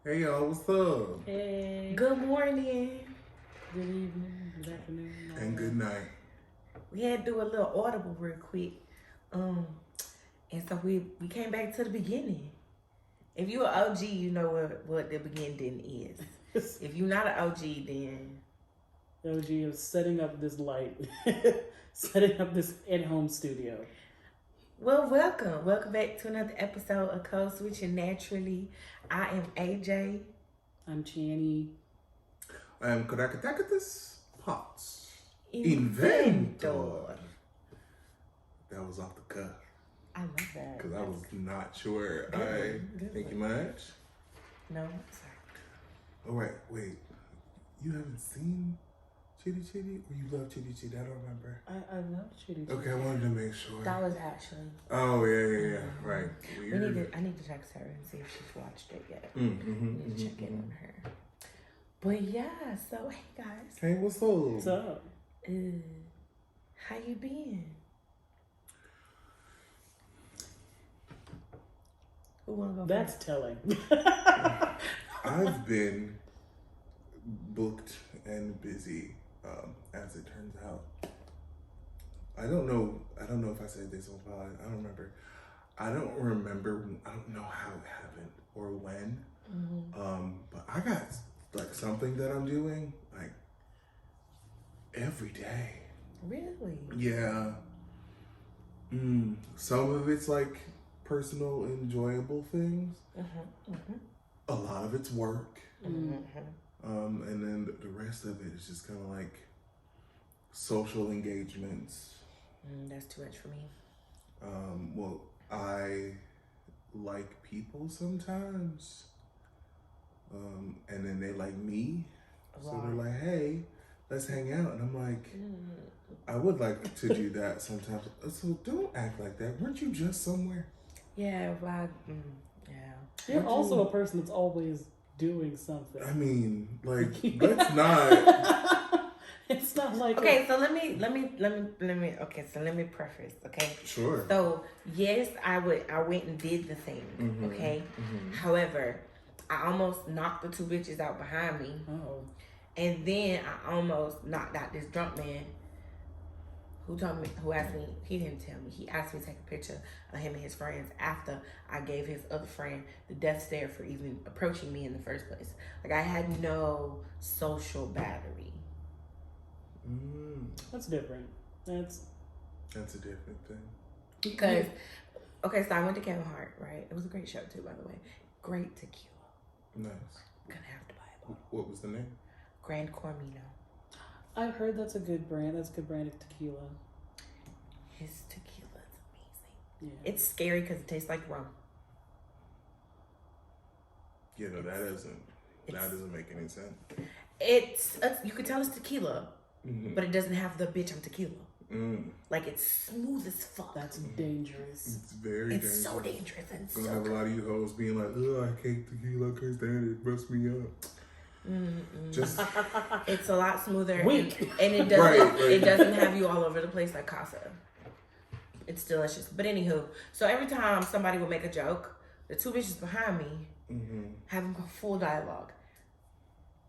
Hey y'all, what's up? Hey. Good morning. Good evening. Good afternoon. And good night. We had to do a little audible real quick. And so we came back to the beginning. If you're an OG, you know what the beginning is. If you're not an OG, then OG is setting up this light, setting up this at-home studio. well, welcome. Welcome back to another episode of Code Switching Naturally. I am AJ. I'm Channy. I am Karakatakatus Potts. Inventor. That was off the cuff. I love that. Because I was not sure. Good Thank you much. No, sorry. All right, wait. You haven't seen Chitty Chitty? Or you love Chitty Chitty? I don't remember. I love Chitty Chitty. Okay, I wanted to make sure. That was actually. Oh, yeah. Right. Weird. I need to text her and see if she's watched it yet. We Need to check in on her. But yeah, so hey guys. Hey, what's up? What's up? How you been? Who wanna go That's first? telling. I've been booked and busy, as it turns out. I don't know if I said this on pod. I don't remember. I don't know how it happened or when. But I got like something that I'm doing like every day. Really? Yeah. Some of it's like personal, enjoyable things. A lot of it's work. And then the rest of it is just kind of like social engagements. That's too much for me. Well, I like people sometimes. And then they like me. So they're like, hey, let's hang out. And I'm like, I would like to do that sometimes. So don't act like that. Weren't you just somewhere? Yeah, well, yeah. You're also a person that's always doing something. I mean, like, let's not. It's not like Okay, so let me okay, so let me preface, okay? Sure. So yes, I went and did the thing, okay? However, I almost knocked the two bitches out behind me. Oh. And then I almost knocked out this drunk man who asked me, he didn't tell me, he asked me to take a picture of him and his friends after I gave his other friend the death stare for even approaching me in the first place. Like, I had no social battery. That's different. That's a different thing. Because, okay, so I went to Kevin Hart, right? It was a great show too, by the way. Great tequila. Nice. Gonna have to buy a bottle. What was the name? Grand Cormino. I've heard that's a good brand. That's a good brand of tequila. His tequila is amazing. Yeah. It's scary because it tastes like rum. Yeah, no, that doesn't make any sense. It's you could tell it's tequila, but it doesn't have the bitch I'm tequila. Like, it's smooth as fuck. That's dangerous. It's very dangerous. It's so dangerous and Gonna so have a lot of you hoes being like, oh, I hate tequila, I can't stand it, bust me up. Just it's a lot smoother. Weak. And it doesn't it doesn't have you all over the place like Casa. It's delicious. But anywho, so every time somebody would make a joke, the two bitches behind me have a full dialogue.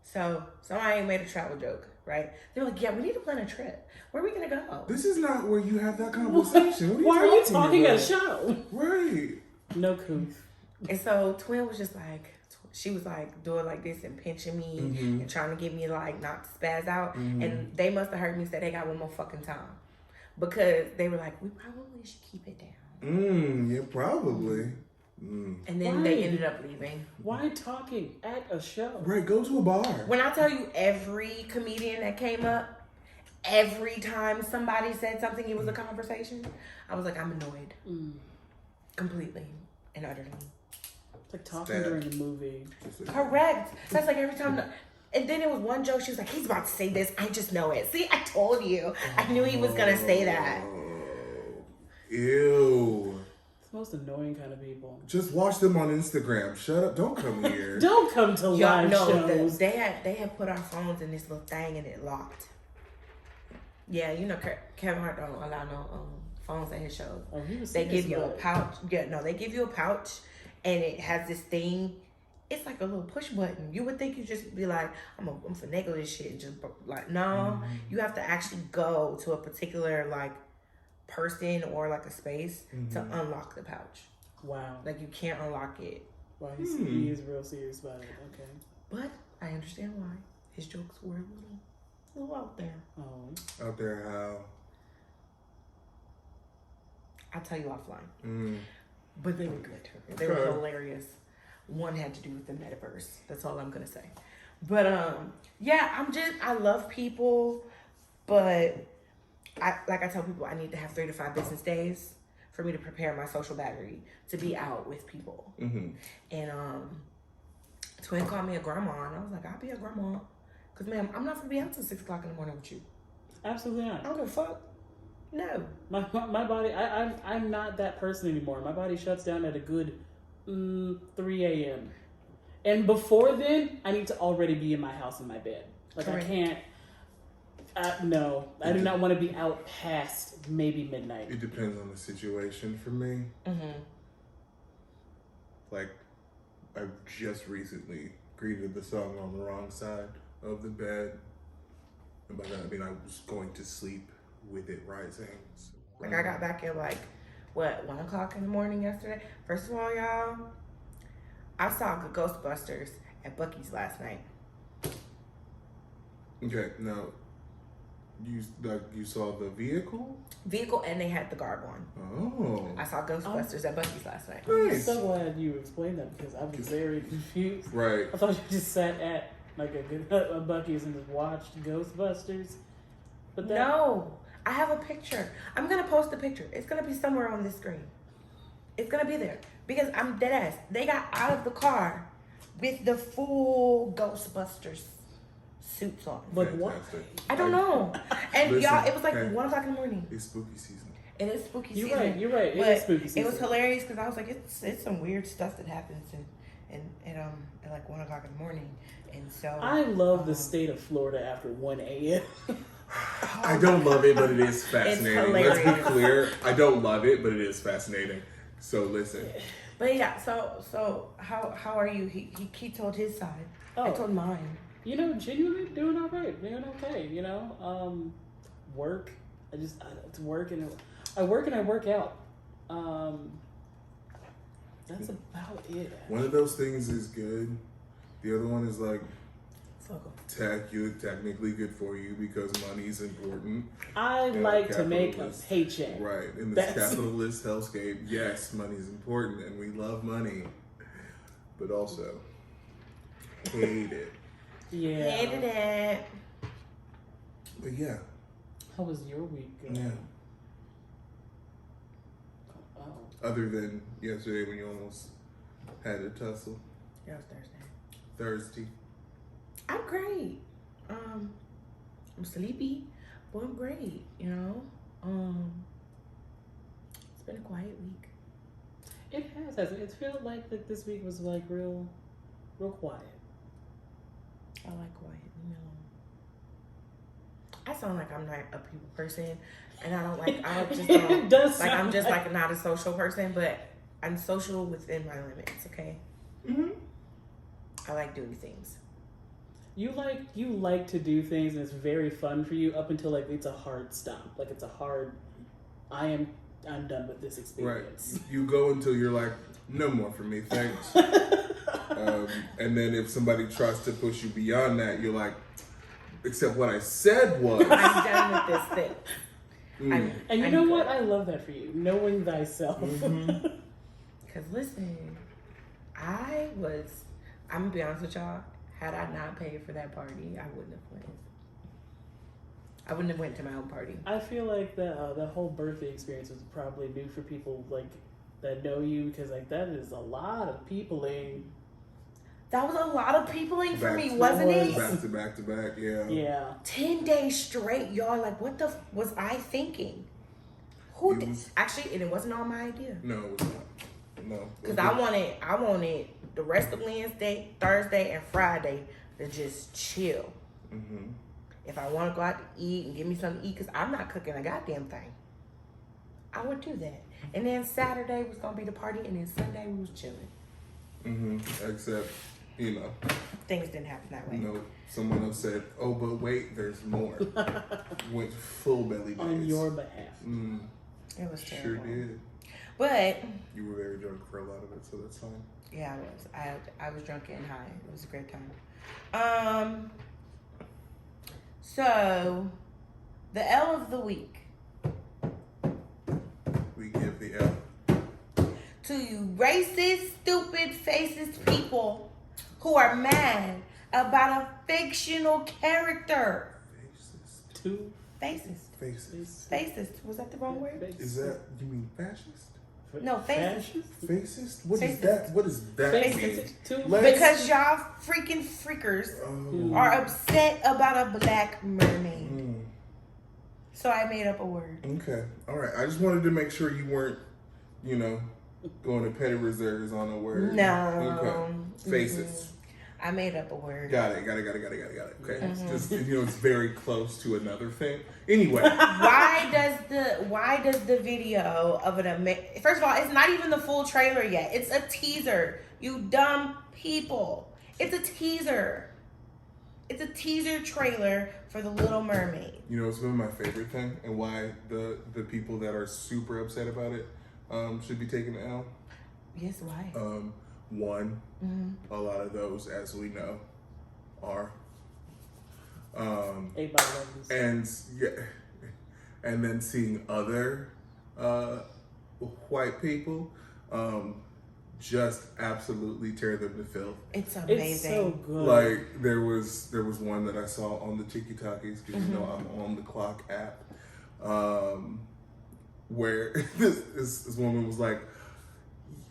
So somebody made a travel joke, right? They're like, yeah, we need to plan a trip. Where are we gonna go? this is not where you have that conversation. Why are you talking talking about? at a show? Right. No couth. And so Twin was just like, she was like doing like this and pinching me and trying to get me like not to spaz out. And they must have heard me say they got one more fucking time. Because they were like, we probably should keep it down. Yeah, probably. And then Why? they ended up leaving. Why talking at a show? Right, go to a bar. When I tell you every comedian that came up, every time somebody said something, it was a conversation, I was like, I'm annoyed. Completely and utterly. It's like talking during a movie. Correct. That's like every time. And then it was one joke, she was like, he's about to say this, I just know it. See, I told you. I knew he was going to say that. Ew. It's the most annoying kind of people. Just watch them on Instagram. Shut up. Don't come here. Don't come to live shows. They had put our phones in this little thing and it locked. Yeah, you know, Kevin Hart don't allow no phones at his shows. Oh, he was They give you a butt. pouch. Yeah, no, they give you a pouch and it has this thing it's like a little push button. You would think you just be like, I'm finagle this shit and just like, no, you have to actually go to a particular like person or like a space to unlock the pouch. Wow. Like you can't unlock it. Wow, he is real serious about it. Okay. But I understand why. His jokes were a little out there. Oh. Out there how? I'll tell you offline. But they were good. They were hilarious. One had to do with the metaverse. That's all I'm gonna say. But yeah, I love people, but I tell people I need to have 3 to 5 business days for me to prepare my social battery to be out with people. And Twin called me a grandma, and I was like, I'll be a grandma, cause ma'am, I'm not gonna be out till 6 o'clock in the morning with you. Absolutely not. I don't give a fuck. No. My body, I'm not that person anymore. My body shuts down at a good 3 a.m. And before then, I need to already be in my house in my bed. Like, correct. I can't. No, I do not want to be out past maybe midnight. It depends on the situation for me. Like, I just recently greeted the song on the wrong side of the bed. And by that, I mean I was going to sleep with it rising. So, like, I got back at, like, 1 o'clock in the morning yesterday? First of all, y'all, I saw the Ghostbusters at Buc-ee's last night. Okay, now, you saw the vehicle? And they had the garb on. Oh. I saw Ghostbusters at Buc-ee's last night. I'm so glad you explained that, because I was very confused. Right. I thought you just sat at like a Buc-ee's and just watched Ghostbusters. But no, I have a picture. I'm gonna post a picture. It's gonna be somewhere on this screen. It's gonna be there because I'm dead ass. They got out of the car with the full Ghostbusters suits on. But what? I don't know. And listen, y'all, it was like 1 o'clock in the morning. It's spooky season. It is spooky You're season. right. You're right. But it is spooky season. It was hilarious because I was like, it's some weird stuff that happens at like 1 o'clock in the morning, and so I love the state of Florida after 1 a.m. I don't love it, but it is fascinating. Let's be hilarious. clear. I don't love it, but it is fascinating. So listen. But yeah, so how are you? He told his side. I told mine. You know, genuinely doing all right, doing okay. You know, work. It's work and I work out. That's about it. One of those things is good. The other one is like technically good for you because money's important. I like to make a paycheck. Right. In this capitalist hellscape, yes, money's important and we love money. But also hate it. Yeah. Hated it. But yeah. How was your week going? Yeah. Oh. Other than yesterday when you almost had a tussle. That was Thursday. I'm great. I'm sleepy, but I'm great, you know. It's been a quiet week. It has. It felt like that this week was like real quiet. I like quiet, you know. I sound like I'm not a people person, and I just don't It does like I'm just like like not a social person, but I'm social within my limits, okay? I like doing things. You like to do things, and it's very fun for you up until like it's a hard stop. Like it's a hard. I'm done with this experience. Right. You go until you're like, no more for me, thanks. And then if somebody tries to push you beyond that, you're like, except what I said was, I'm done with this thing. And you know what? I love that for you, knowing thyself. Because listen, I'm gonna be honest with y'all. Had I not paid for that party, I wouldn't have went. I wouldn't have went to my own party. I feel like the whole birthday experience was probably new for people like that know you, because like that is a lot of peopling. That was a lot of peopling for me, wasn't it? Back to back, yeah. Yeah. 10 days straight, y'all. Like, what the was I thinking? Actually, and it wasn't all my idea. No, it was not. No. Because I wanted the rest of Wednesday, Thursday, and Friday to just chill. If I want to go out to eat and give me something to eat, because I'm not cooking a goddamn thing, I would do that. And then Saturday was going to be the party, and then Sunday we was chilling. Except you know. Things didn't happen that way. No, someone else said, "Oh, but wait, there's more." Went full belly days. On your behalf. It was terrible. Sure did. But you were very drunk for a lot of it, so that's fine. Yeah, I was. I was drunk and high. It was a great time. So the L of the week. We give the L to you racist, stupid, facist people who are mad about a fictional character. Racist. Two. Fascist. Fascist. Fascist. Was that the wrong word? Is that, you mean fascist? No, fascist. Fascist? What Fascist. is that? What does that Fascist. mean? Because y'all freaking freakers are upset about a black mermaid. So I made up a word. Okay. All right. I just wanted to make sure you weren't, you know, going to petty reserves on a word. No. Okay. Fascist. I made up a word. Got it. Okay. Just, you know, it's very close to another thing. Anyway. Why does the video of first of all, it's not even the full trailer yet. It's a teaser. You dumb people. It's a teaser. It's a teaser trailer for The Little Mermaid. You know, it's been my favorite thing, and why the people that are super upset about it should be taking the L. Yes, why? One, a lot of those, as we know, are 8x11s. And yeah, and then seeing other white people just absolutely tear them to filth. It's amazing. It's so good. Like there was one that I saw on the TikTokies, because you know I'm on the Clock app, where this woman was like,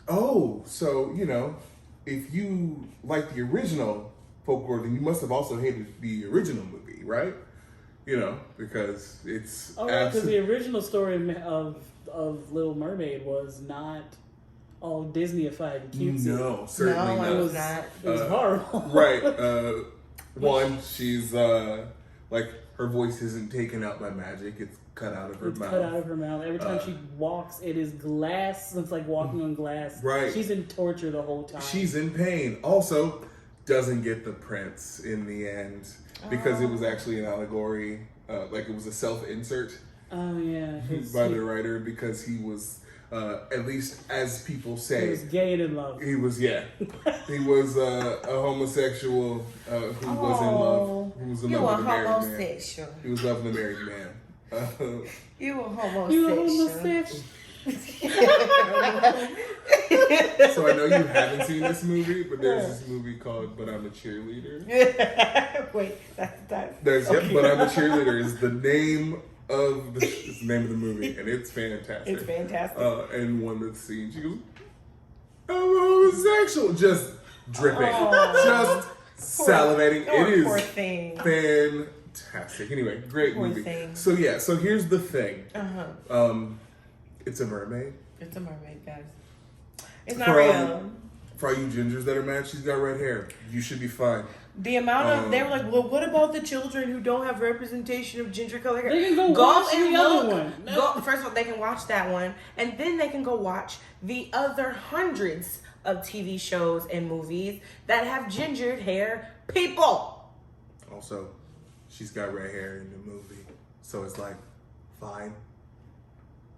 "Oh, so you know, if you like the original folklore, then you must have also hated the original movie, right? You know, because it's because the original story of Little Mermaid was not all Disney-ified and cutesy. No, certainly not. It was not. It was horrible. Right. One, she's like her voice isn't taken out by magic; it's cut out of her mouth. Cut out of her mouth. Every time she walks, it is glass. It's like walking on glass. Right. She's in torture the whole time. She's in pain. Also, doesn't get the prince in the end because it was actually an allegory. Like it was a self-insert. Oh yeah. By the writer, because he was. At least as people say, he was gay and in love. He was, yeah. He was a homosexual who was in love. Who was in love with a married man. He was loving a married man. You were homosexual. So I know you haven't seen this movie, but there's this movie called "But I'm a Cheerleader." Wait, that's that. There's "But I'm a Cheerleader" is the name of the name of the movie, and it's fantastic. It's fantastic. And one that's seen, she goes, "I'm homosexual," just dripping, just salivating. Oh, it is poor thing. Fantastic. Anyway, great Poor movie. thing. So yeah, so here's the thing. It's a mermaid. It's a mermaid, guys. It's not real. For all you gingers that are mad, she's got red hair. You should be fine. The amount of they were like, well, what about the children who don't have representation of ginger color hair? They can go watch the other one. First of all, they can watch that one, and then they can go watch the other hundreds of TV shows and movies that have gingered hair people. Also, she's got red hair in the movie, so it's like fine.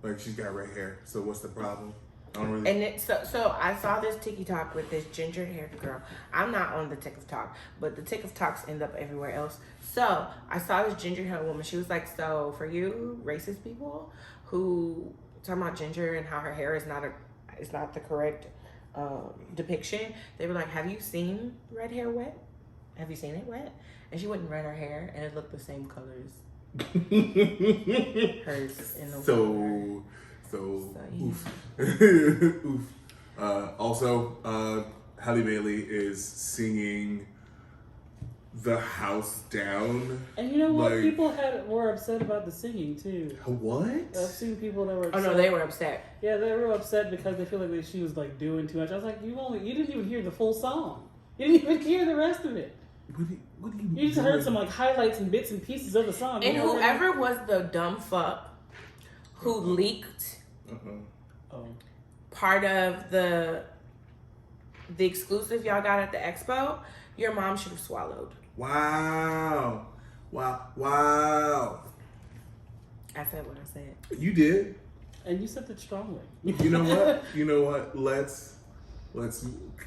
Like she's got red hair, so what's the problem? And so I saw this TikTok with this ginger haired girl. I'm not on the TikTok, but the TikToks end up everywhere else. So I saw this ginger haired woman. She was like, so for you racist people who talking about ginger and how her hair is not the correct depiction, they were like, have you seen red hair wet? Have you seen it wet? And she wouldn't red her hair, and it looked the same colors. Hers in the water. So yeah. Oof. Oof. Also, Halle Bailey is singing "The House Down." And you know what? Like, People were upset about the singing too. What? I've seen people that were upset. Oh no, they were upset. Yeah, they were upset because they feel like she was like doing too much. I was like, you didn't even hear the full song. You didn't even hear the rest of it. What do You just heard some like highlights and bits and pieces of the song. And whoever was the dumb fuck who leaked part of the the exclusive y'all got at the expo, your mom should have swallowed. Wow. I said what I said. You did. And you said it strongly. You know what? Let's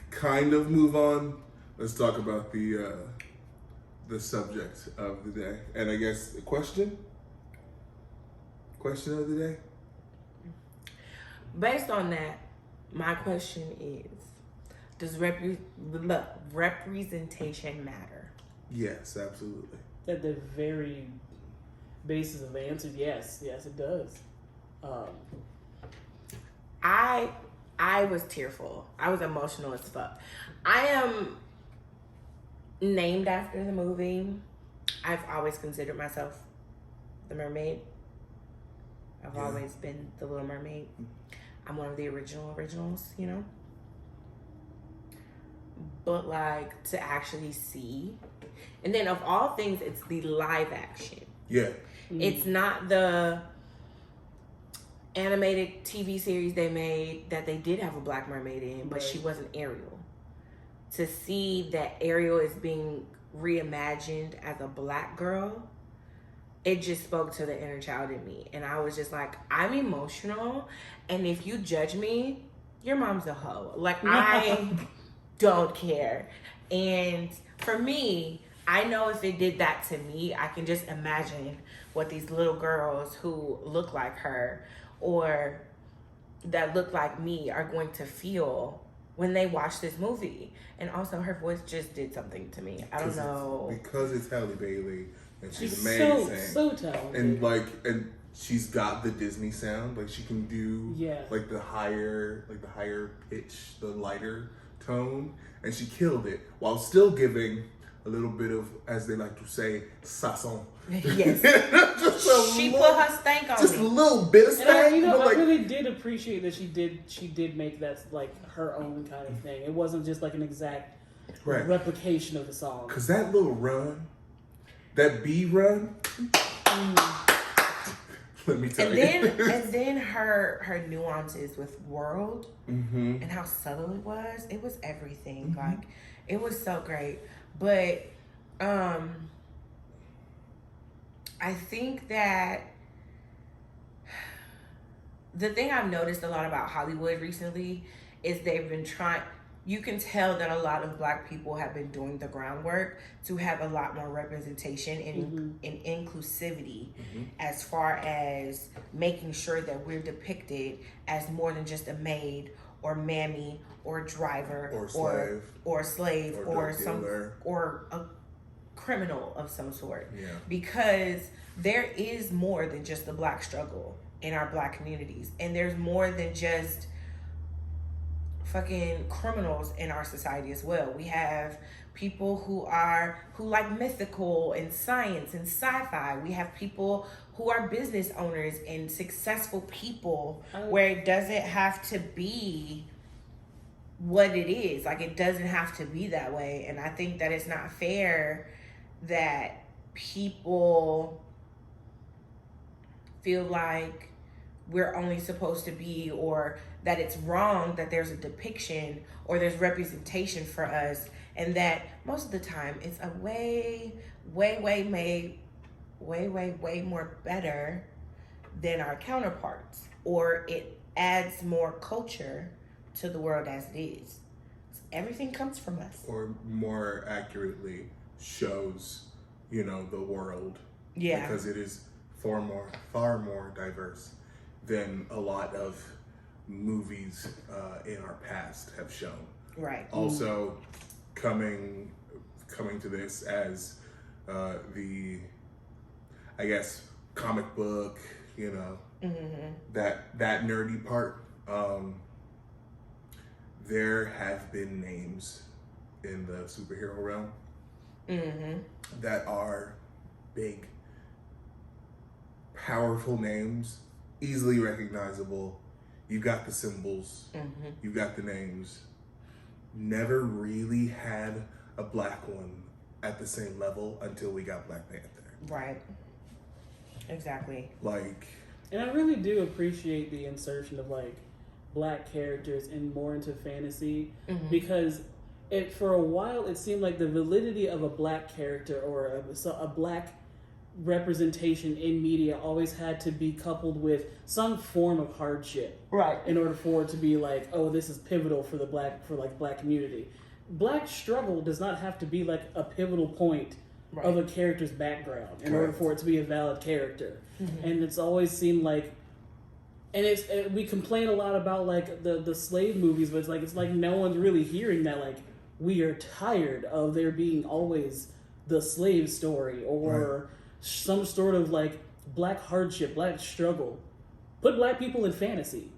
kind of move on. Let's talk about the subject of the day. And I guess the question of the day. Based on that, my question is, does representation matter? Yes, absolutely. At the very basis of the answer, yes, it does. I was tearful. I was emotional as fuck. I am named after the movie. I've always considered myself the mermaid. I've always been the Little Mermaid. I'm one of the originals, you know? But like to actually see, and then of all things, it's the live action. Yeah. It's not the animated TV series they made that they did have a black mermaid in, but she wasn't Ariel. To see that Ariel is being reimagined as a black girl, it just spoke to the inner child in me. And I was just like, I'm emotional, and if you judge me, your mom's a hoe. Like, I don't care. And for me, I know if it did that to me, I can just imagine what these little girls who look like her or that look like me are going to feel when they watch this movie. And also, her voice just did something to me. I don't know. Because it's Halle Bailey and she's amazing. amazing. So talented. And she's got the Disney sound. Like she can do like the higher pitch, the lighter tone, and she killed it while still giving a little bit of, as they like to say, sazon. Yes. She put her stank on just it. a little bit of stank. I really did appreciate that she did make that like her own kind of thing. It wasn't just like an exact replication of the song. Cause that little run, that B run, let me tell you. And then her nuances with World and how subtle it was everything. Like, it was so great. But I think that the thing I've noticed a lot about Hollywood recently is they've been trying, you can tell that a lot of black people have been doing the groundwork to have a lot more representation and inclusivity as far as making sure that we're depicted as more than just a maid or mammy or driver or slave or a criminal of some sort. Yeah. Because there is more than just the black struggle in our black communities, and there's more than just fucking criminals in our society as well. We have people who like mythical and science and sci-fi. We have people who are business owners and successful people where it doesn't have to be what it is. Like, it doesn't have to be that way. And I think that it's not fair that people feel like we're only supposed to be, or that it's wrong that there's a depiction or there's representation for us, and that most of the time it's a way more better than our counterparts, or it adds more culture to the world as it is. Everything comes from us. Or more accurately shows, the world. Yeah. Because it is far more diverse than a lot of movies in our past have shown. Right. Also, coming to this as the, I guess, comic book, that nerdy part. There have been names in the superhero realm that are big, powerful names, easily recognizable. You got the symbols, you got the names. Never really had a black one at the same level until we got Black Panther. Right. Exactly. Like, and I really do appreciate the insertion of like black characters and more into fantasy Mm-hmm. because for a while it seemed like the validity of a black character or a black representation in media always had to be coupled with some form of hardship, right? In order for it to be like, oh, this is pivotal for the black community. Black struggle does not have to be like a pivotal point of a character's background in order for it to be a valid character. Mm-hmm. And it's always seemed like, and we complain a lot about like the slave movies, but it's like no one's really hearing that like we are tired of there being always the slave story or some sort of like black hardship, black struggle. Put black people in fantasy.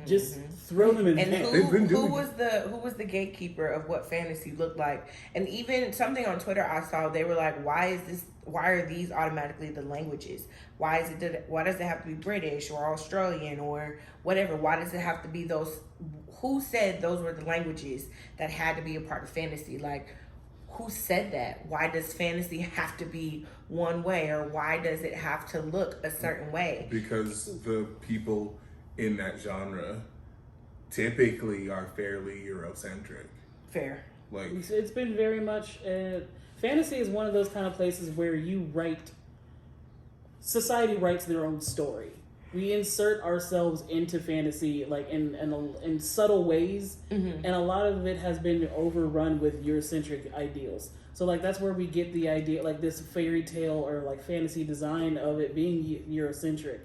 Just throw them in. And who was the gatekeeper of what fantasy looked like? And even something on Twitter I saw, they were like, why are these automatically the languages? Why does it have to be British or Australian or whatever? Why does it have to be those? Who said those were the languages that had to be a part of fantasy? Like, who said that? Why does fantasy have to be one way, or why does it have to look a certain way? Because the people in that genre typically are fairly Eurocentric. Fair. Like, it's been very much fantasy is one of those kind of places where society writes their own story. We insert ourselves into fantasy like in subtle ways, and a lot of it has been overrun with Eurocentric ideals. So like that's where we get the idea, like this fairy tale or like fantasy design of it being Eurocentric,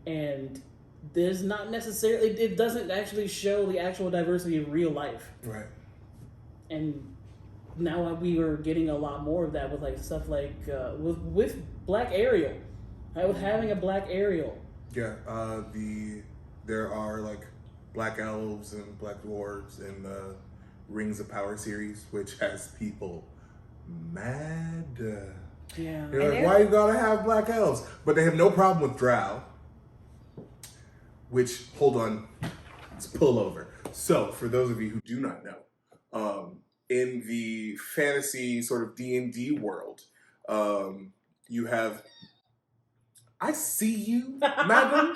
and there's not necessarily, it doesn't actually show the actual diversity of real life. Right. And now we are getting a lot more of that with like stuff like with Black Ariel, with having a Black Ariel. Yeah, there are like black elves and black dwarves in the Rings of Power series, which has people mad. Yeah. They're like, why you gotta have black elves? But they have no problem with drow. Which, hold on, let's pull over. So, for those of you who do not know, in the fantasy sort of D&D world, you have, I see you, madam.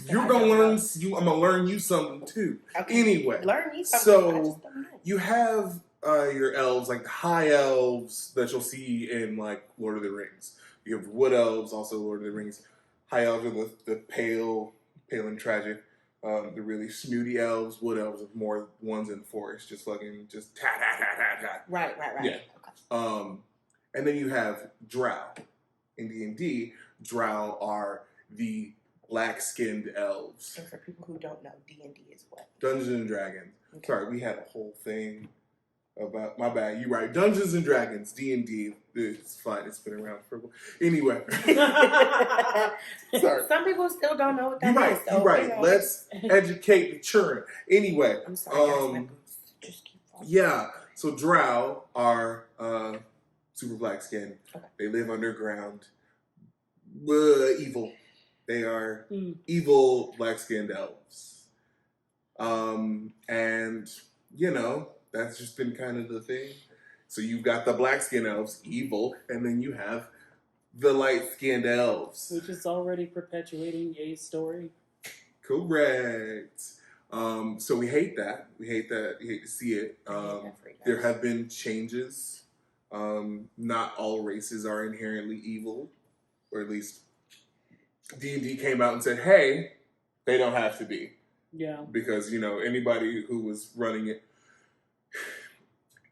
You're gonna learn. I'm gonna learn you something too. Okay. Anyway, learn me something. So you have your elves, like the high elves that you'll see in like Lord of the Rings. You have wood elves, also Lord of the Rings. High elves are the pale and tragic. The really snooty elves, wood elves are more ones in the forest, just fucking just ta ta ta ta ta. Right. Yeah. Okay. And then you have drow. In D&D, drow are the black-skinned elves. And for people who don't know, D&D is what? Dungeons and Dragons. Okay. Sorry, we had a whole thing about, my bad, you're right. Dungeons and Dragons, D&D. It's fine, it's been around for a while. Anyway. Sorry. Some people still don't know what that is. You're right. You know. Let's educate the children. Anyway. I'm sorry, just keep falling. Yeah, so drow are super black skin. Okay. They live underground. Evil. They are evil black-skinned elves. And, you know, that's just been kind of the thing. So you've got the black-skinned elves, evil, and then you have the light-skinned elves. Which is already perpetuating a story. Correct. So we hate that. We hate to see it. There have been changes. Not all races are inherently evil, or at least D&D came out and said, hey, they don't have to be. Yeah. Because, you know, anybody who was running it,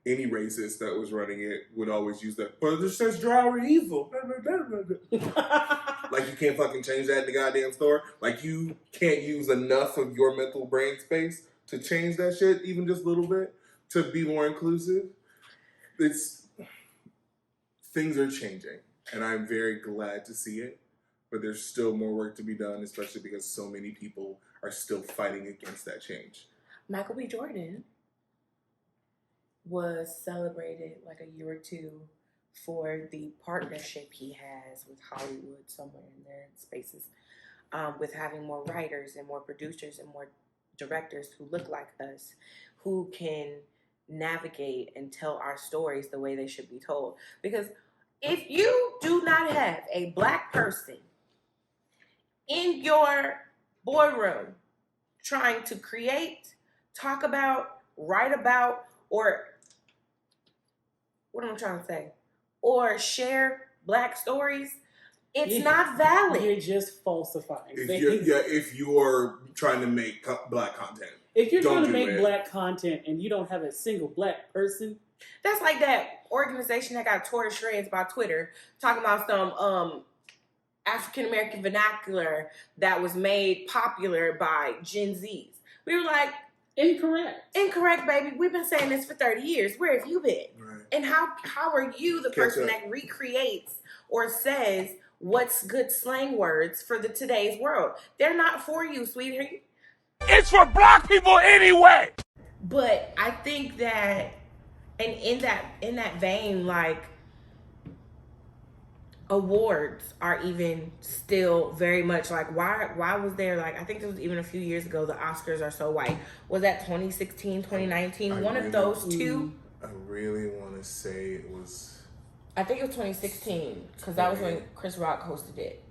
any racist that was running it would always use that, but it says drow are evil. Like you can't fucking change that in the goddamn store. Like you can't use enough of your mental brain space to change that shit, even just a little bit, to be more inclusive. Things are changing, and I'm very glad to see it. But there's still more work to be done, especially because so many people are still fighting against that change. Michael B. Jordan was celebrated like a year or two for the partnership he has with Hollywood, somewhere in their spaces, with having more writers and more producers and more directors who look like us, who can navigate and tell our stories the way they should be told. Because if you do not have a black person in your boardroom trying to create, talk about, write about, or what am I trying to say? Or share Black stories, it's not valid. You're just falsifying things. If you're trying to make Black content. If you're trying to make Black content and you don't have a single Black person. That's like that organization that got tore to shreds by Twitter talking about some African American vernacular that was made popular by Gen Zs. We were like, Incorrect, baby. We've been saying this for 30 years. Where have you been? Right. And how are you the person that recreates or says what's good slang words for today's world? They're not for you, sweetie. It's for Black people anyway. But I think that, and in that vein, like, awards are even still very much like, why was there, like, I think it was even a few years ago, the Oscars are so white. Was that 2016, 2019? One of those two? I really want to say it was... I think it was 2016, because that was when Chris Rock hosted it.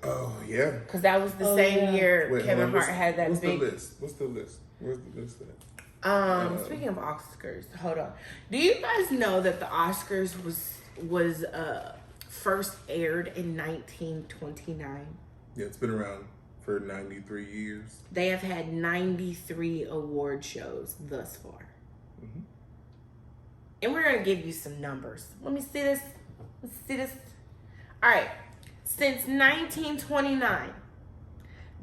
Oh, yeah. Because that was the same year Kevin Hart had that big... What's the list? Where's the list at? Speaking of Oscars, hold on. Do you guys know that the Oscars was first aired in 1929? Yeah, it's been around for 93 years. They have had 93 award shows thus far. Mm-hmm. And we're going to give you some numbers. Let me see this. All right. Since 1929,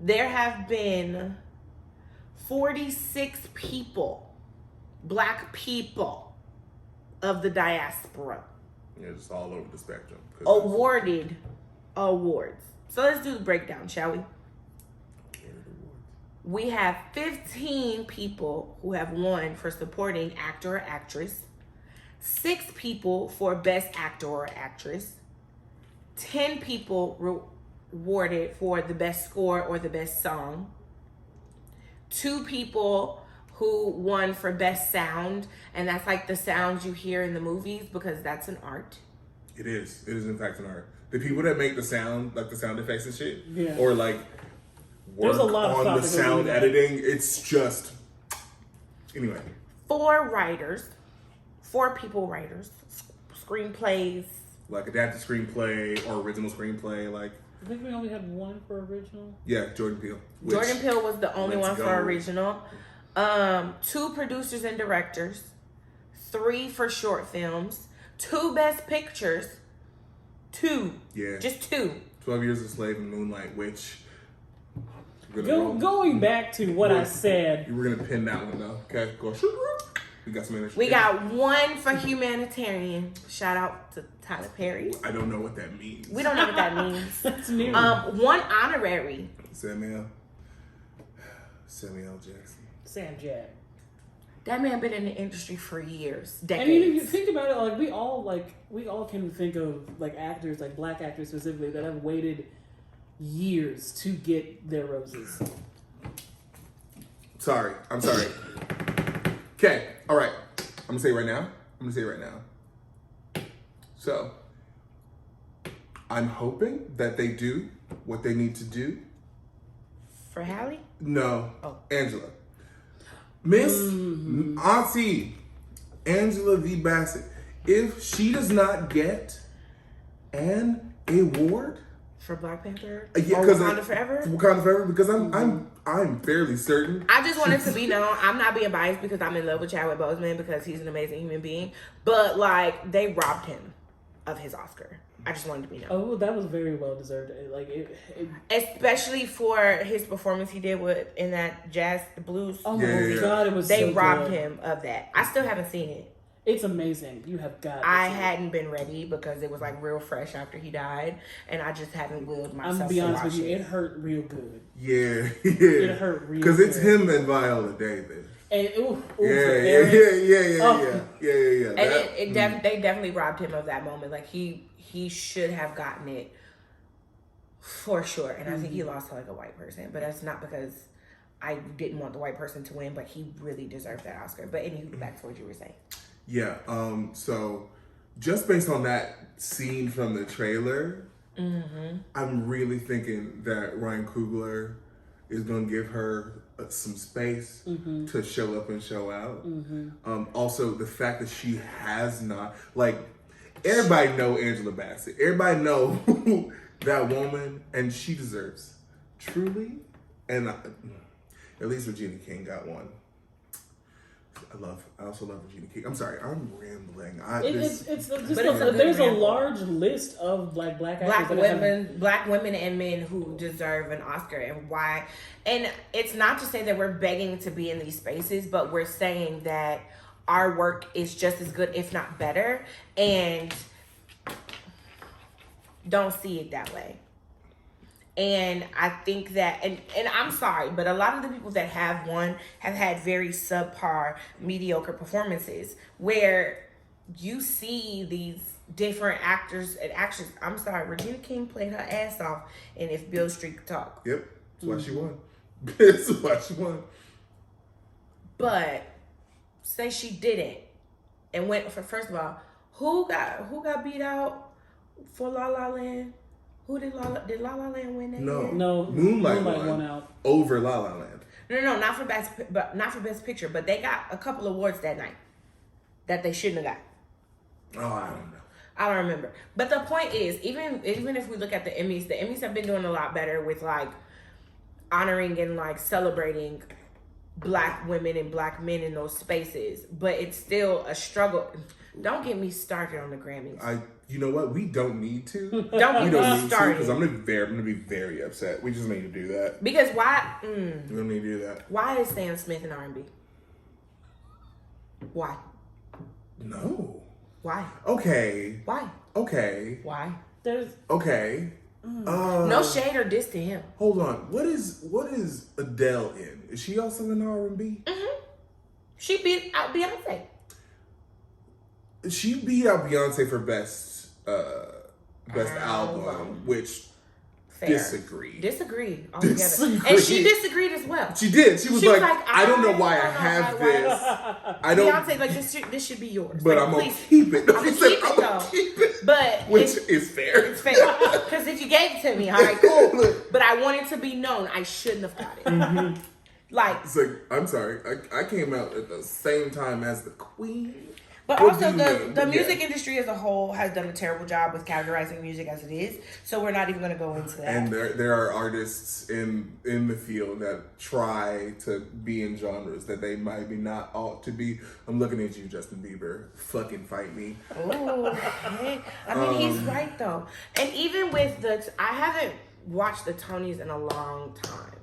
there have been 46 people, Black people of the diaspora. Yeah, just all over the spectrum. Awarded awards. So let's do the breakdown, shall we? We have 15 people who have won for supporting actor or actress, 6 people for best actor or actress, 10 people awarded for the best score or the best song, 2 people who won for best sound, and that's like the sounds you hear in the movies because that's an art. It is in fact an art. The people that make the sound, like the sound effects and shit, yeah, or like work on the sound editing, it's just... Anyway. 4 people writers, screenplays. Like adapted screenplay or original screenplay, like... I think we only had 1 for original. Yeah, Jordan Peele. Jordan Peele was the only one for original. 2 producers and directors, 3 for short films, 2 best pictures, 2. Yeah. Just 2. 12 Years a Slave and Moonlight, which... Going back to what I said. You were going to pin that one, though. Okay, go. We got some energy. We got 1 for humanitarian. Shout out to Tyler Perry. I don't know what that means. We don't know what that means. That's new. 1 honorary. Samuel Jackson. Sam Jack. That man been in the industry for years, decades. And if you think about it, like we all can think of like actors, like Black actors specifically, that have waited years to get their roses. I'm sorry. Okay, all right. I'm gonna say it right now. So, I'm hoping that they do what they need to do. For Hallie? No. Oh. Angela. Miss Auntie Angela V. Bassett. If she does not get an award for Black Panther, yeah, or Wakanda Forever, because I'm fairly certain. I just wanted to be known. I'm not being biased because I'm in love with Chadwick Boseman because he's an amazing human being, but like they robbed him of his Oscar. I just wanted to be known. Oh, that was very well deserved. Especially for his performance he did in that jazz, the blues. Oh my God, it was. They robbed him of that. I still haven't seen it. It's amazing. You have got. I hadn't been ready because it was like real fresh after he died, and I just haven't willed myself. I'm gonna be honest with you, it hurt real good. Yeah, it hurt real. Because it's him and Viola Davis. And yeah. And they definitely robbed him of that moment. Like he should have gotten it for sure. And I think he lost to like a white person, but that's not because I didn't want the white person to win, but he really deserved that Oscar. But anyway, back to what you were saying. Yeah. So just based on that scene from the trailer, I'm really thinking that Ryan Coogler is going to give her some space to show up and show out. Also, the fact that she has not, like, everybody know Angela Bassett. Everybody know that woman, and she deserves truly. And at least Regina King got one. I also love Regina King. I'm sorry, I'm rambling. There's a large list of black actors, black women and men who deserve an Oscar, and why. And it's not to say that we're begging to be in these spaces, but we're saying that our work is just as good, if not better, and don't see it that way. And I think that, and I'm sorry, but a lot of the people that have won have had very subpar, mediocre performances where you see these different actors and actors. I'm sorry, Regina King played her ass off in If Beale Street Could Talk. Yep, that's why she won. That's why she won. But say she didn't, and went for, first of all, who got beat out for La La Land? Who did La La Land win that year? No, Moonlight won out over La La Land. No, not for best picture, but they got a couple awards that night that they shouldn't have got. Oh, I don't know. I don't remember. But the point is, even if we look at the Emmys have been doing a lot better with like honoring and like celebrating black women and black men in those spaces. But it's still a struggle. Don't get me started on the Grammys. You know what? We don't need to. Don't get me started. Because I'm gonna be very upset. We just need to do that. Because why? We don't need to do that. Why is Sam Smith in R&B? Why? No. Why? Okay. Why? Okay. Why? Okay. No shade or diss to him. Hold on. What is Adele in? Is she also in R&B? She beat out Beyonce. She beat out Beyonce for best album, which Fair. Disagree altogether. And she disagreed as well. She did. She was like, I don't know why I have this. I don't. Beyonce like this should be yours. But I'm gonna keep it. I'm gonna keep it. But which is fair. It's fair because if you gave it to me, all right, cool. But I want it to be known I shouldn't have got it. Like, it's like, I'm sorry, I came out at the same time as the Queen. But also, the music industry as a whole has done a terrible job with categorizing music as it is. So we're not even going to go into that. And there are artists in the field that try to be in genres that they might be not ought to be. I'm looking at you, Justin Bieber. Fucking fight me. Oh, okay. I mean, he's right though. And even with I haven't watched the Tonys in a long time.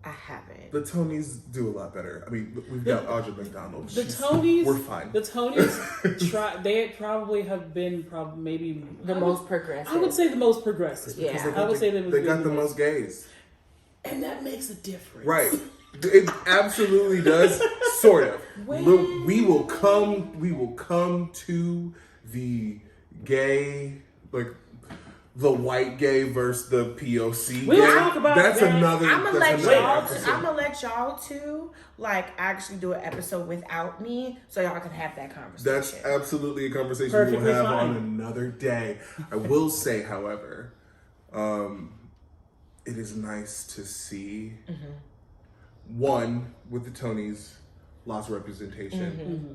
I haven't. The Tonys do a lot better. I mean, we've got Audra McDonald. The Tonys, we're fine. The Tonys, they probably have been maybe the most progressive. I would say the most progressive. Yeah, I would say they got the most gays, and that makes a difference. Right. It absolutely does. Sort of. When... We will come to the gay, like, the white gay versus the POC we'll gay. Talk about that's that. another. I'm gonna episode. let y'all two like actually do an episode without me, so y'all can have that conversation. That's absolutely a conversation Perfectly we'll have fine. on another day. I will say, however, it is nice to see one with the Tonys, lots of representation.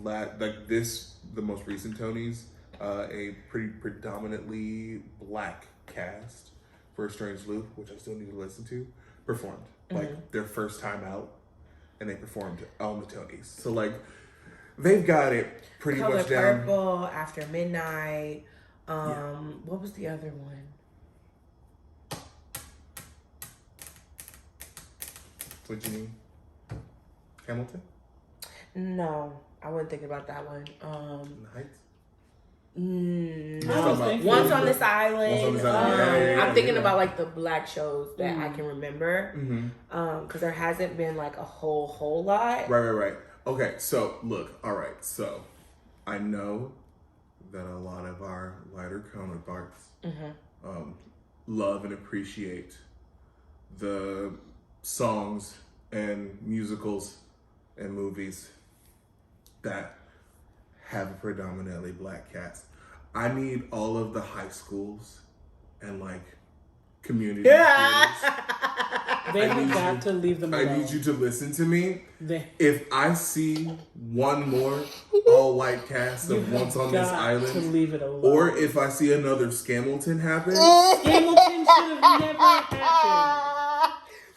Like the most recent Tonys. A pretty predominantly black cast for A Strange Loop, which I still need to listen to, performed. Like, their first time out, and they performed on the Tonys. So, like, they've got it pretty Color much down. Purple, After Midnight. What was the other one? What you mean? Hamilton? No, I wasn't thinking about that one. The Heights? No. Once on This Island. I'm thinking about like the black shows that I can remember. Because there hasn't been like a whole lot. Right. Okay, so look, all right. So I know that a lot of our lighter counterparts love and appreciate the songs and musicals and movies that have a predominantly black cast. I need all of the high schools and like community theaters They have got to leave them alone. I need you to listen to me. They, If I see one more all-white cast of Once on This to Island, leave it alone. or if I see another Scamilton happen, Hamilton should have never happened.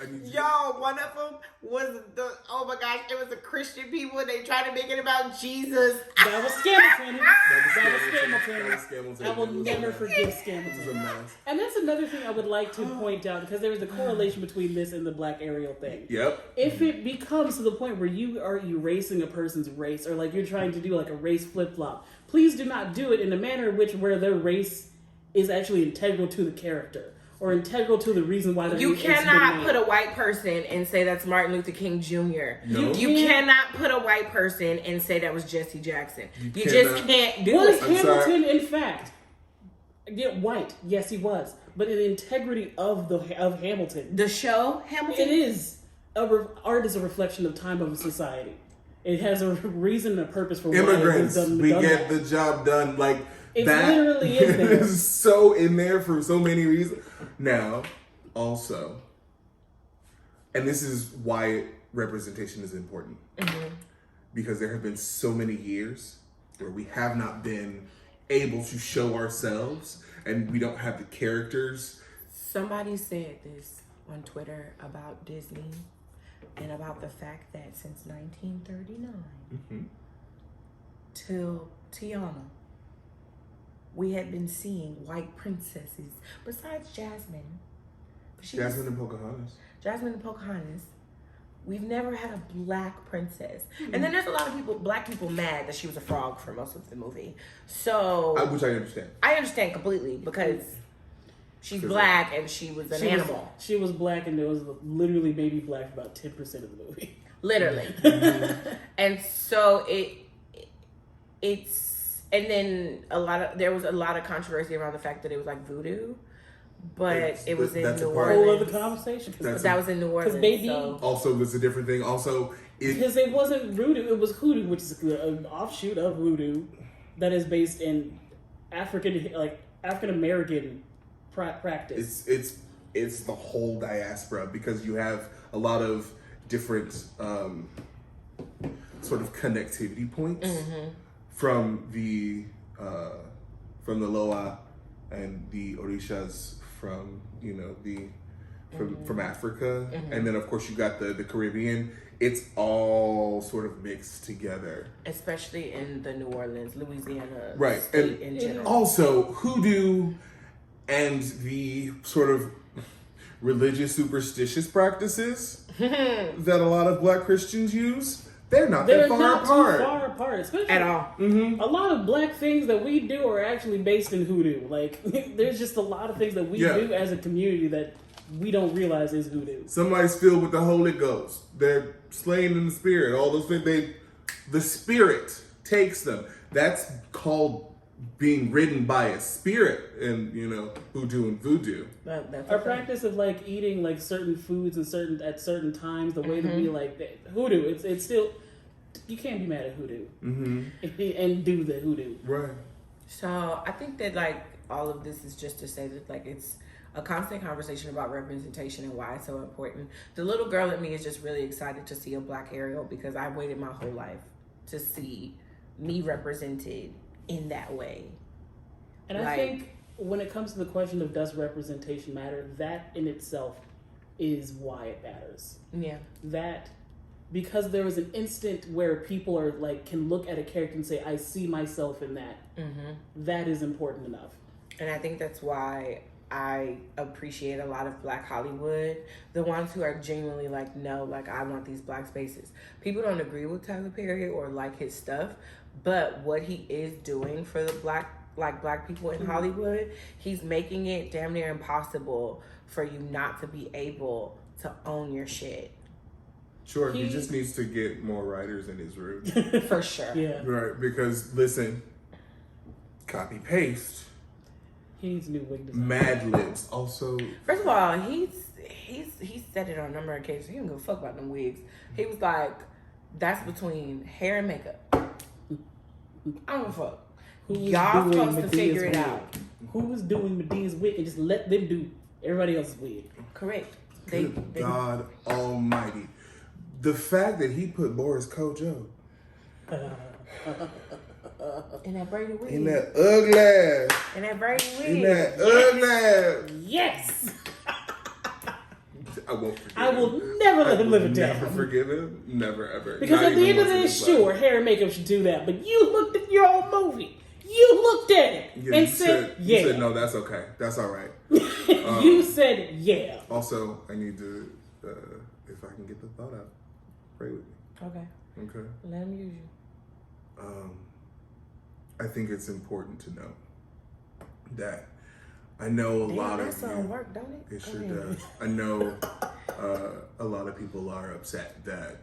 I need you. Yo, one of them was oh my gosh, it was the Christian people and they tried to make it about Jesus. That was Scamilton. That was Scamilton. I will It was never a forgive mess. It was a Scamilton. mess. And that's another thing I would like to point out, because there is a correlation between this and the Black Ariel thing. Yep. If it becomes to the point where you are erasing a person's race, or like you're trying to do like a race flip-flop, please do not do it in a manner in which where their race is actually integral to the character, or integral to the reason why You cannot put a white person and say that's Martin Luther King Jr. No. You cannot put a white person and say that was Jesse Jackson. You cannot. just can't do Was it. Hamilton, in fact, white? Yes, he was. But in the integrity of Hamilton, The show Hamilton. it is art is a reflection of time of a society. It has a reason and a purpose for why it was Immigrants, done. we done get that. the job done. Like It's that literally in there. is so in there for so many reasons. Now, also, and this is why representation is important, because there have been so many years where we have not been able to show ourselves, and we don't have the characters. Somebody said this on Twitter about Disney and about the fact that since 1939 till Tiana, we had been seeing white princesses besides Jasmine. Jasmine and Pocahontas. Jasmine and Pocahontas. We've never had a black princess. And then there's a lot of black people mad that she was a frog for most of the movie. So Which I understand. I understand completely because she's black and she was an animal. She was black, and there was literally maybe black for about 10% of the movie. Literally. And so it's and then there was a lot of controversy around the fact that it was like voodoo. But it was in New Whole Orleans. other conversation. That was in New Orleans. Because baby, Also, there's a different thing. Also, because it wasn't voodoo, it was hoodoo, which is an offshoot of voodoo that is based in African American practice. it's the whole diaspora, because you have a lot of different sort of connectivity points from the Loa and the Orishas from from Africa, and then of course you got the Caribbean. It's all sort of mixed together, especially in the New Orleans, Louisiana, right? State And in general. also hoodoo and the sort of religious superstitious practices that a lot of Black Christians use. They're not They're that far not apart. too far apart, especially At all. A lot of black things that we do are actually based in hoodoo. Like, there's just a lot of things that we do as a community that we don't realize is hoodoo. Somebody's filled with the Holy Ghost. They're slain in the Spirit. All those things. The Spirit takes them. That's called being ridden by a spirit in hoodoo and voodoo. That's Our practice of like eating like certain foods and at certain times, the way that we like hoodoo, it's still, you can't be mad at hoodoo and do the hoodoo. Right. So I think that like all of this is just to say that like it's a constant conversation about representation and why it's so important. The little girl in me is just really excited to see a Black Ariel because I waited my whole life to see me represented in that way. And I think when it comes to the question of does representation matter, that in itself is why it matters. Yeah. That because there was an instant where people are like can look at a character and say, I see myself in that. That is important enough. And I think that's why I appreciate a lot of Black Hollywood. The ones who are genuinely like, no, like I want these Black spaces. People don't agree with Tyler Perry or like his stuff, but what he is doing for the Black people in Hollywood, he's making it damn near impossible for you not to be able to own your shit. Sure, he just needs to get more writers in his room. For sure. Yeah. Right, because listen, copy paste. He needs new wig design. Mad Libs also. First of all, he said it on a number of occasions. He don't give a fuck about them wigs. He was like, that's between hair and makeup. I don't give a fuck. Y'all supposed to figure it out. Who was doing Medea's wig and just let them do everybody else's wig? Correct. Good God Almighty! The fact that he put Boris Kojo in that braided wig. in that ugly ass. In that braided wig. In that ugly ass. Yes. I won't forgive him. I will never let him live it down. Never forgive him. Never ever. Because Not at the even end of once in this, his sure, life. hair and makeup should do that. But you looked at your own movie. You looked at it Yeah, and you said, yeah. You said, no, that's okay. That's all right. You said, yeah. Also, I need to, if I can get the thought out, pray with me. Okay. Okay. Let him use you. I think it's important to know that I know a lot of that song you. work, don't it? It sure does. I know a lot of people are upset that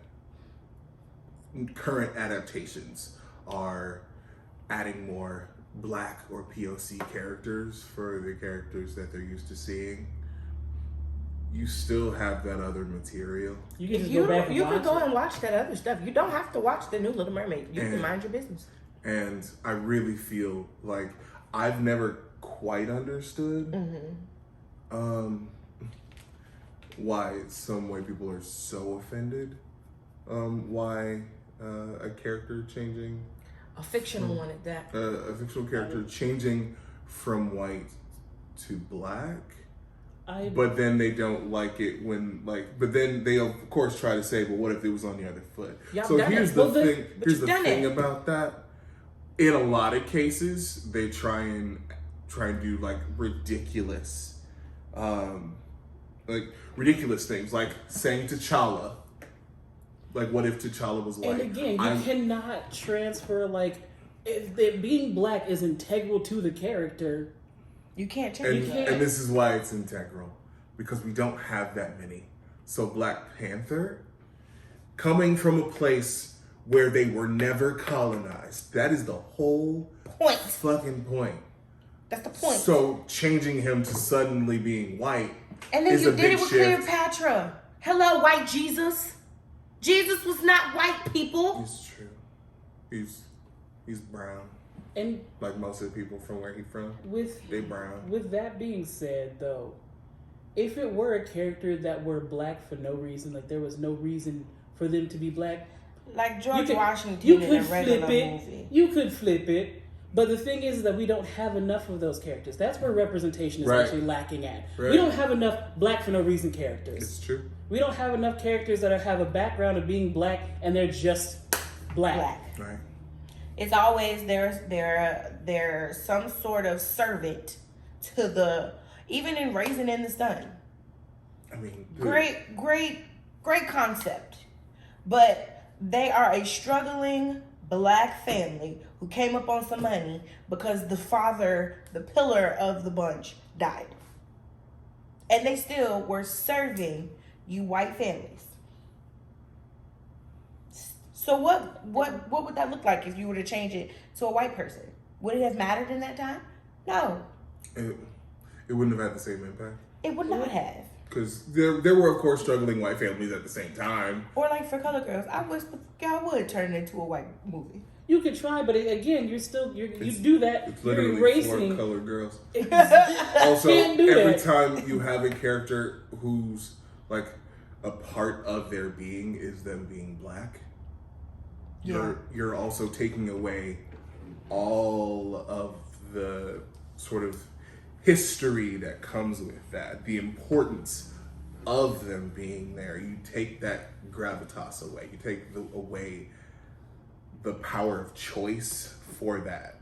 current adaptations are adding more Black or POC characters for the characters that they're used to seeing. You still have that other material. You can just You go back and you watch can go it. and watch that other stuff. You don't have to watch the new Little Mermaid. You can mind your business. And I really feel like I've never quite understood why some white people are so offended. Why a character changing, A fictional one at that. a fictional character changing from white to Black. But then they don't like it when, like, but then they of course try to say, well, what if it was on the other foot? Y'all So done here's it. the Well, thing. but Here's you've the done thing it. about that. In a lot of cases, they try and do like ridiculous things, like saying T'Challa. Like, what if T'Challa was white? And again, you cannot transfer, like, if being Black is integral to the character. You can't change And, it. and this is why it's integral, because we don't have that many. So Black Panther, coming from a place where they were never colonized, that is the whole Point. fucking point. That's the point. So changing him to suddenly being white And then is you a did big it with shift. Cleopatra. Hello, white Jesus. Jesus was not white, people. It's true. He's brown, And like most of the people from where he's from. They brown. With that being said, though, if it were a character that were Black for no reason, like there was no reason for them to be Black, Like George Washington you in could a regular flip it. movie. You could flip it. But the thing is that we don't have enough of those characters. That's where representation is Right. actually lacking at. Right. We don't have enough Black for no reason characters. It's true. We don't have enough characters that have a background of being Black and they're just Black. Right. It's always there's some sort of servant to the, even in Raisin in the Sun. I mean, Great concept. But they are a struggling Black family who came up on some money because the father, the pillar of the bunch, died. And they still were serving you white families. So what would that look like if you were to change it to a white person? Would it have mattered in that time? No. It wouldn't have had the same impact. It would not have. Because there were, of course, struggling white families at the same time. Or like for Color Girls, I wish y'all would turn it into a white movie. You could try, but again, you do that. It's You're literally erasing. for colored girls. Also, Every time you have a character who's like a part of their being is them being Black, you're also taking away all of the sort of history that comes with that, the importance of them being there. You take that gravitas away. You take away the power of choice for that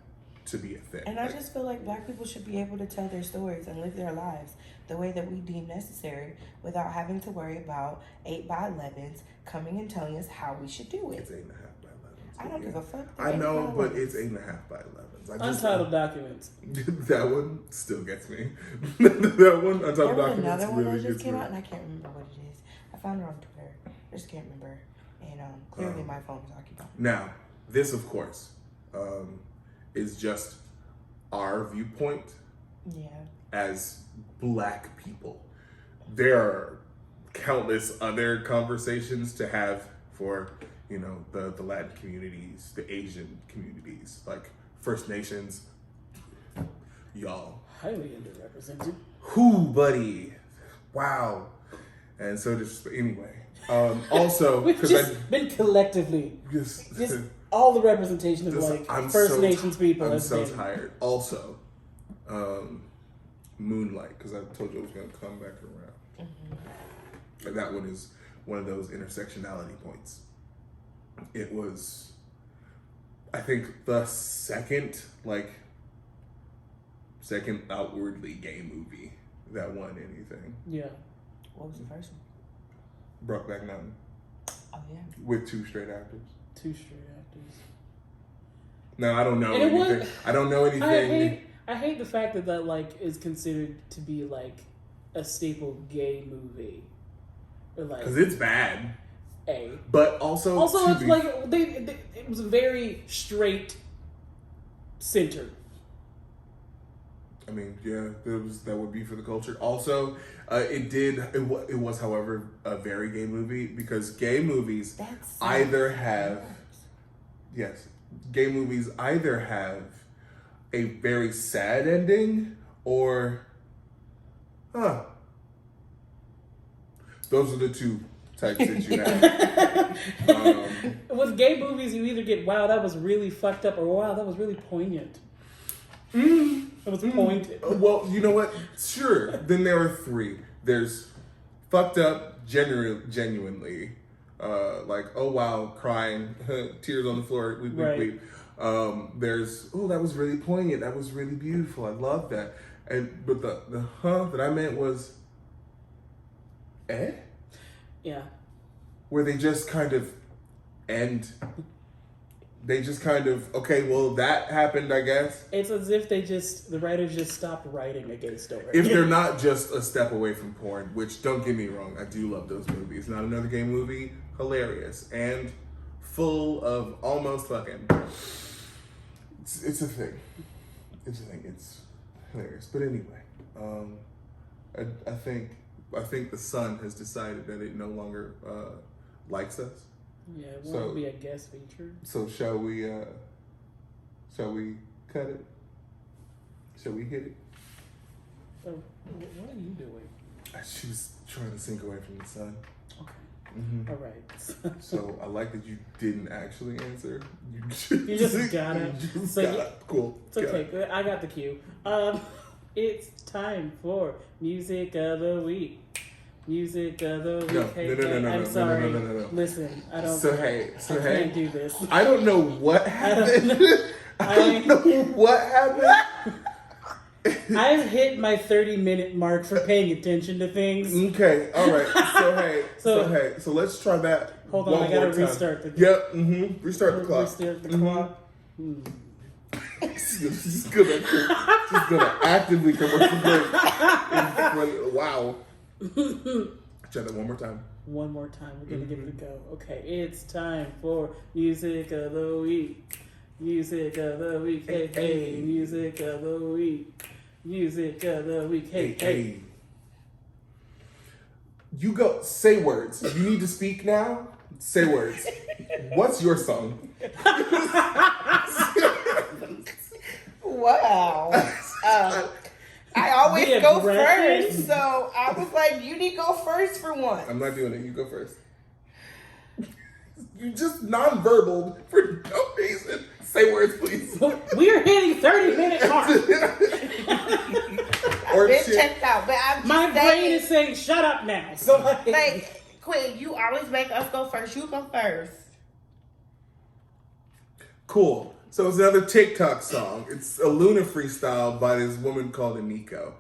to be a thing. And I just feel like Black people should be able to tell their stories and live their lives the way that we deem necessary without having to worry about 8x11s coming and telling us how we should do it. It's 8.5 by 11s. I don't give a fuck. I know, but it's 8.5 by 11s. Untitled documents. That one still gets me. That one, Untitled There was documents, another one really that just gets came me. out and I can't remember what it is. I found it on Twitter. I just can't remember. And clearly my phone is occupied. Now, this, of course, is just our viewpoint as Black people. There are countless other conversations to have for, you know, the Latin communities, the Asian communities, like First Nations, y'all. Highly underrepresented. Who, buddy? Wow. And so just anyway. Also, We've because just been collectively just all the representation of just, like I'm First so Nations people. I'm has so been. tired. Also, Moonlight, because I told you I was going to come back around. And that one is one of those intersectionality points. It was, I think, the second outwardly gay movie that won anything. Yeah. What was the first one? Brokeback Mountain. Oh yeah. With 2 straight actors. 2 straight actors. Now I don't know And it anything. was- I don't know anything. I hate the fact that like is considered to be like a staple gay movie, or like Because it's bad. But also it's like it was very straight centered. I mean, yeah, that would be for the culture. Also, it was, however, a very gay movie because gay movies either have a very sad ending or those are the 2 types that you have. With gay movies, you either get wow, that was really fucked up, or wow, that was really poignant. It was pointed. Well, you know what? Sure. Then there are 3. There's fucked up, genuinely, like oh wow, crying, tears on the floor, weep, weep, weep. There's that was really poignant. That was really beautiful. I love that. But the that I meant was, Yeah. where they just kind of end. They just kind of, okay, well, that happened, I guess. It's as if the writers just stopped writing a gay story. If they're not just a step away from porn, which, don't get me wrong, I do love those movies. Not Another Gay Movie, hilarious. And full of almost fucking. It's a thing. It's a thing. It's hilarious. But anyway, I think the Sun has decided that it no longer likes us. Yeah, it won't be a guest feature. So shall we cut it? Shall we hit it? So, what are you doing? She was trying to sink away from the sun. Okay. Mm-hmm. All right. So I like that you didn't actually answer. You just got it. Cool. It's okay. I got the cue. It's time for Music of the Week. Music of the Week. No. I'm sorry. No. Listen, I don't. I can't do this. I don't know what happened. I don't know what happened. I've hit my 30-minute mark for paying attention to things. Okay, all right. So let's try that. Hold on, I gotta restart the. Yep. Restart the clock. Restart the clock. She's gonna actively commercial break. Wow. Try that one more time. One more time. We're gonna give it a go. Okay, it's time for Music of the Week. Music of the Week. Hey. Music of the Week. Music of the Week. Hey. You go. Say words. You need to speak now. Say words. What's your song? Wow. I always go first, so I was like, you need to go first for one. I'm not doing it. You go first. You just non-verbal for no reason. Say words, please. We're hitting 30-minute mark. I've been checked out, but my brain is saying, shut up now. So like, Queen, you always make us go first. You go first. Cool. So it's another TikTok song. It's a Luna freestyle by this woman called Aniko.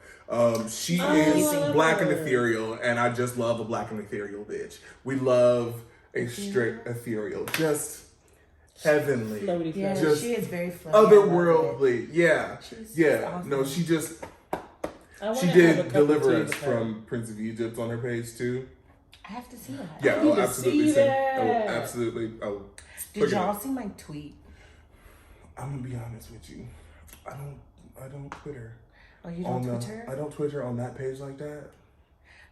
She is black and ethereal, and I just love a black and ethereal bitch. We love a straight ethereal, just heavenly. Floaty. Yeah, just she is very floaty. otherworldly. Yeah. She's Awesome. No, she did Deliver Us from Prince of Egypt on her page too. I have to see that. Yeah, I'll absolutely see that. I will absolutely. Did y'all see my tweet? I'm gonna be honest with you. I don't Twitter. Oh, you don't Twitter? I don't Twitter on that page like that.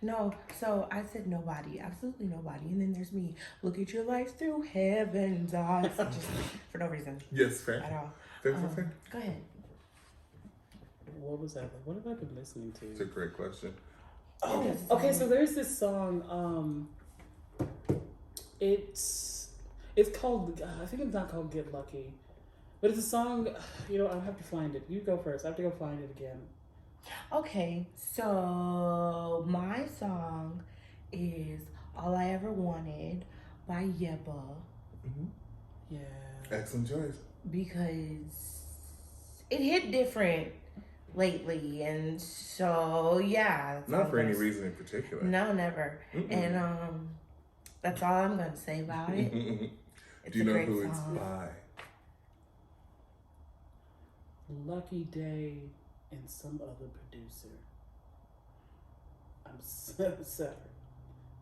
No, so I said nobody, absolutely nobody, and then there's me. Look at your life through heaven's eyes, just for no reason. Yes, fair. At all. Fair. Go ahead. What was that? What have I been listening to? It's a great question. Oh, okay. So there's this song. It's called. I think it's not called "Get Lucky," but it's a song. I have to find it. You go first. I have to go find it again. Okay, so my song is "All I Ever Wanted" by Yeba. Mm-hmm. Yeah. Excellent choice. Because it hit different lately, and so yeah. Not for any reason in particular. No, never. Mm-mm. And that's all I'm gonna say about it. Do you know who it's by? Lucky Day and some other producer. I'm so sorry,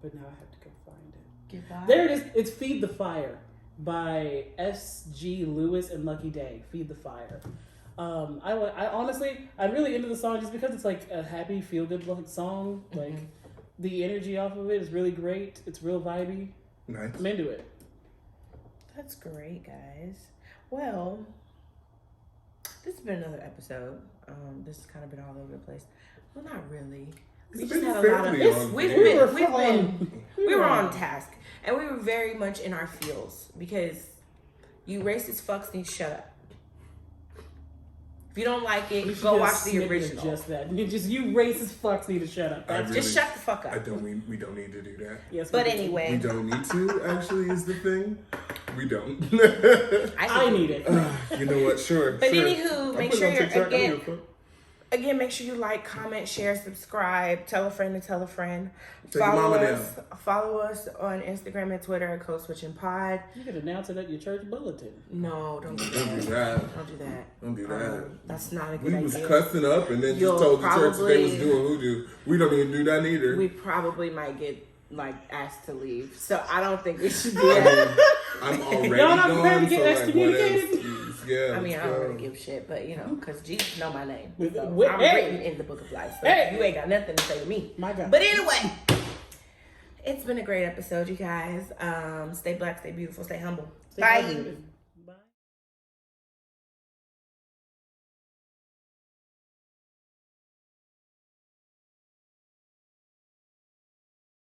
but now I have to go find it. Goodbye. There it is. It's "Feed the Fire" by S.G. Lewis and Lucky Day. "Feed the Fire." I honestly, I'm really into the song just because it's like a happy, feel good song. Like the energy off of it is really great. It's real vibey. Nice. I'm into it. That's great, guys. Well, this has been another episode. This has kind of been all over the place. Well, not really. We just had a lot of. We were on task, and we were very much in our feels because you racist fucks need to shut up. If you don't like it, go watch the original. Just that. You racist fucks need to shut up. Just shut the fuck up. We don't need to do that. Yes, but anyway, we don't need to. Actually, is the thing. We don't. I need it. You know what? Sure. But anywho, make sure you're Again, make sure you like, comment, share, subscribe, tell a friend to tell a friend. Follow us on Instagram and Twitter at Switchin Pod. You could announce it at your church bulletin. No, don't do that. Don't do that. That's not a good idea. We was cussing up and then just told the church that they was doing hoodoo. We don't even do that either. We probably might get asked to leave. So I don't think we should do that. I'm already Y'all not gone, prepared to get so excommunicated? Yeah, I mean, I don't really give shit, but because Jesus know my name. So I'm hey. written in the book of life. So hey. You ain't got nothing to say to me. My God. But anyway, it's been a great episode, you guys. Stay black, stay beautiful, stay humble. Stay Bye. hydrated.